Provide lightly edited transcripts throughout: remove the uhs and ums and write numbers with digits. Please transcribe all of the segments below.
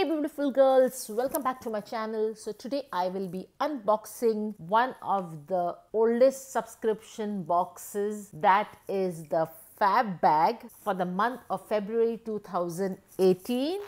Hey beautiful girls, welcome back to my channel. So today I will be unboxing one of the oldest subscription boxes, that is the FABBAG for the month of February 2018.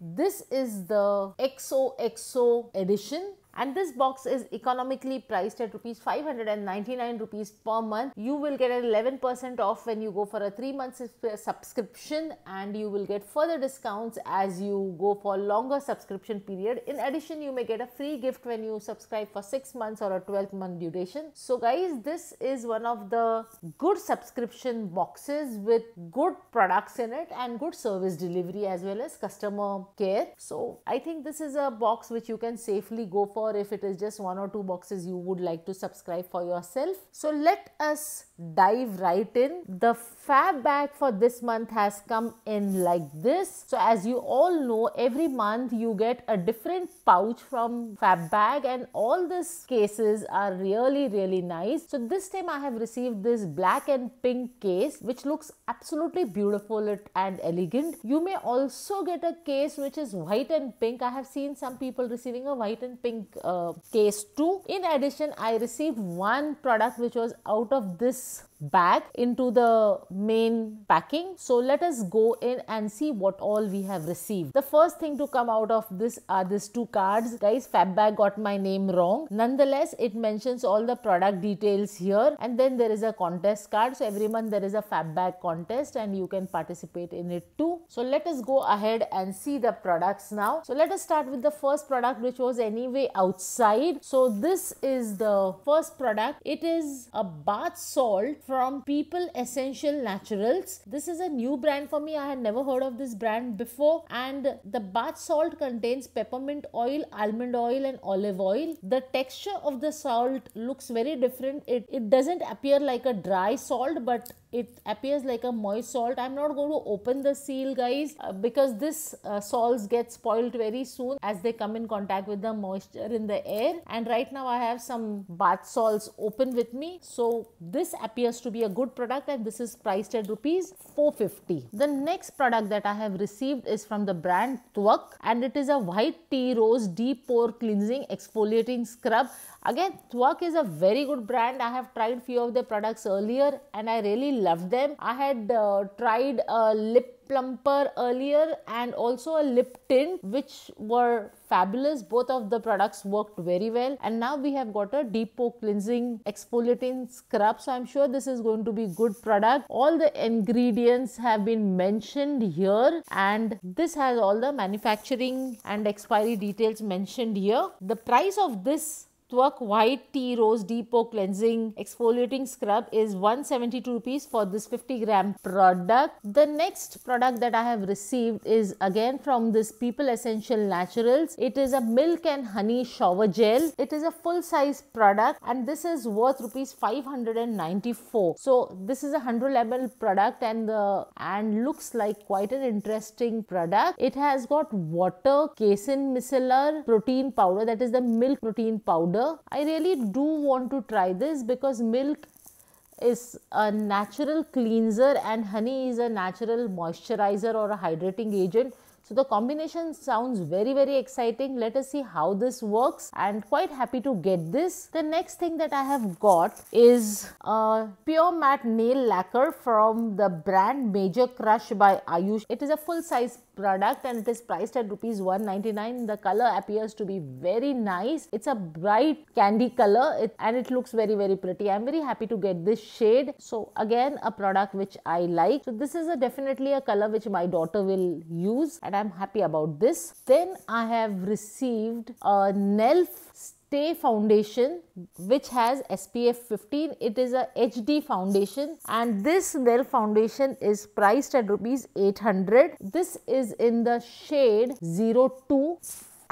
This is the XoXo edition. And this box is economically priced at rupees 599 rupees per month. You will get an 11% off when you go for a 3-month subscription, and you will get further discounts as you go for longer subscription period. In addition, you may get a free gift when you subscribe for 6 months or a 12-month duration. So guys, this is one of the good subscription boxes with good products in it and good service delivery as well as customer care. So I think this is a box which you can safely go for if it is just 1 or 2 boxes you would like to subscribe for yourself. So let us dive right in. The FABBAG for this month has come in like this. So as you all know, every month you get a different pouch from FABBAG, and all these cases are really nice. So this time I have received this black and pink case which looks absolutely beautiful and elegant. You may also get a case which is white and pink. I have seen some people receiving a white and pink case too. In addition, I received one product which was out of this bag into the main packing. So let us go in and see what all we have received. The first thing to come out of this are these 2 cards. Guys, FABBAG got my name wrong. Nonetheless, it mentions all the product details here, and then there is a contest card. So every month there is a FABBAG contest and you can participate in it too. So let us go ahead and see the products now. So let us start with the first product, which was anyway outside. So this is the first product. It is a bath salt from People Essential Naturals. This is a new brand for me. I had never heard of this brand before, and the bath salt contains peppermint oil, almond oil and olive oil. The texture of the salt looks very different. It doesn't appear like a dry salt, but it appears like a moist salt. I'm not going to open the seal, guys, because this salts get spoiled very soon as they come in contact with the moisture in the air. And right now I have some bath salts open with me. So this appears to be a good product, and this is priced at rupees 450. The next product that I have received is from the brand Twerk, and it is a white tea rose deep pore cleansing exfoliating scrub. Again, Twerk is a very good brand. I have tried few of their products earlier and I really loved them. I had tried a lip plumper earlier and also a lip tint, which were fabulous. Both of the products worked very well, and now we have got a deep pore cleansing exfoliating scrub. So I'm sure this is going to be good product. All the ingredients have been mentioned here, and this has all the manufacturing and expiry details mentioned here. The price of this Twerk White Tea Rose Deep Pore Cleansing Exfoliating Scrub is 172 rupees for this 50 gram product. The next product that I have received is again from this People Essential Naturals. It is a milk and honey shower gel. It is a full size product, and this is worth rupees 594. So this is a 100 ml product and looks like quite an interesting product. It has got water, casein micellar, protein powder, that is the milk protein powder. I really do want to try this because milk is a natural cleanser and honey is a natural moisturizer or a hydrating agent. So the combination sounds very exciting. Let us see how this works, and quite happy to get this. The next thing that I have got is a pure matte nail lacquer from the brand Major Crush by Ayush. It is a full size product and it is priced at rupees 199. The color appears to be very nice. It's a bright candy color and it looks very pretty. I'm very happy to get this shade. So again, a product which I like. So this is definitely a color which my daughter will use, and I'm happy about this. Then I have received a NELF Stay foundation which has SPF 15. It is a HD foundation, and this nail foundation is priced at rupees 800. This is in the shade 02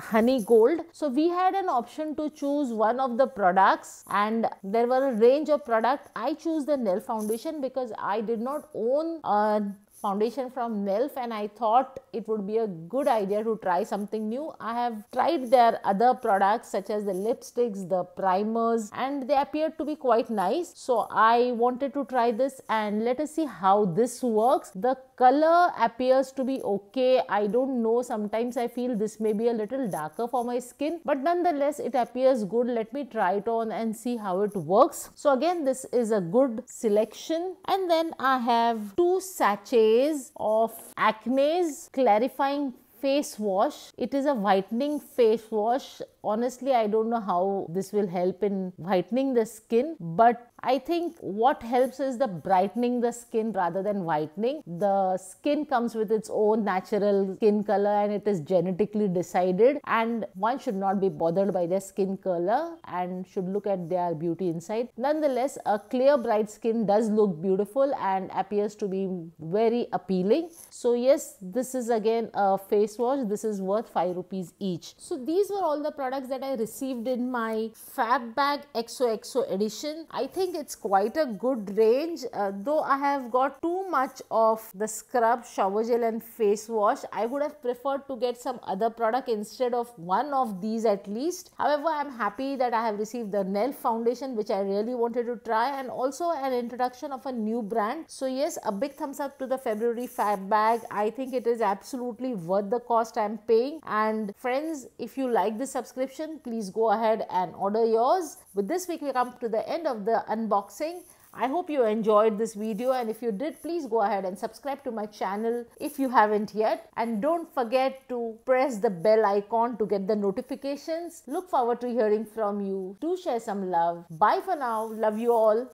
honey gold. So we had an option to choose one of the products, and there were a range of products. I choose the nail foundation because I did not own a foundation from Nelf, and I thought it would be a good idea to try something new. I have tried their other products such as the lipsticks, the primers, and they appeared to be quite nice. So I wanted to try this, and let us see how this works. The color appears to be okay. I don't know, sometimes I feel this may be a little darker for my skin, but nonetheless it appears good. Let me try it on and see how it works. So again, this is a good selection. And then I have 2 sachets of Acne's clarifying face wash. It is a whitening face wash. Honestly, I don't know how this will help in whitening the skin, but I think what helps is the brightening the skin rather than whitening. The skin comes with its own natural skin color, and it is genetically decided, and one should not be bothered by their skin color and should look at their beauty inside. Nonetheless, a clear bright skin does look beautiful and appears to be very appealing. So yes, this is again a face wash. This is worth 5 rupees each. So these were all the products that I received in my FABBAG XoXo edition. I think it's quite a good range, though I have got too much of the scrub, shower gel and face wash. I would have preferred to get some other product instead of one of these at least. However, I'm happy that I have received the Nelf foundation, which I really wanted to try, and also an introduction of a new brand. So yes, a big thumbs up to the February FABBAG. I think it is absolutely worth the cost I'm paying. And friends, if you like this subscription, please go ahead and order yours. With this, we come to the end of the unboxing. I hope you enjoyed this video, and if you did, please go ahead and subscribe to my channel if you haven't yet, and don't forget to press the bell icon to get the notifications. Look forward to hearing from you. Do share some love. Bye for now. Love you all.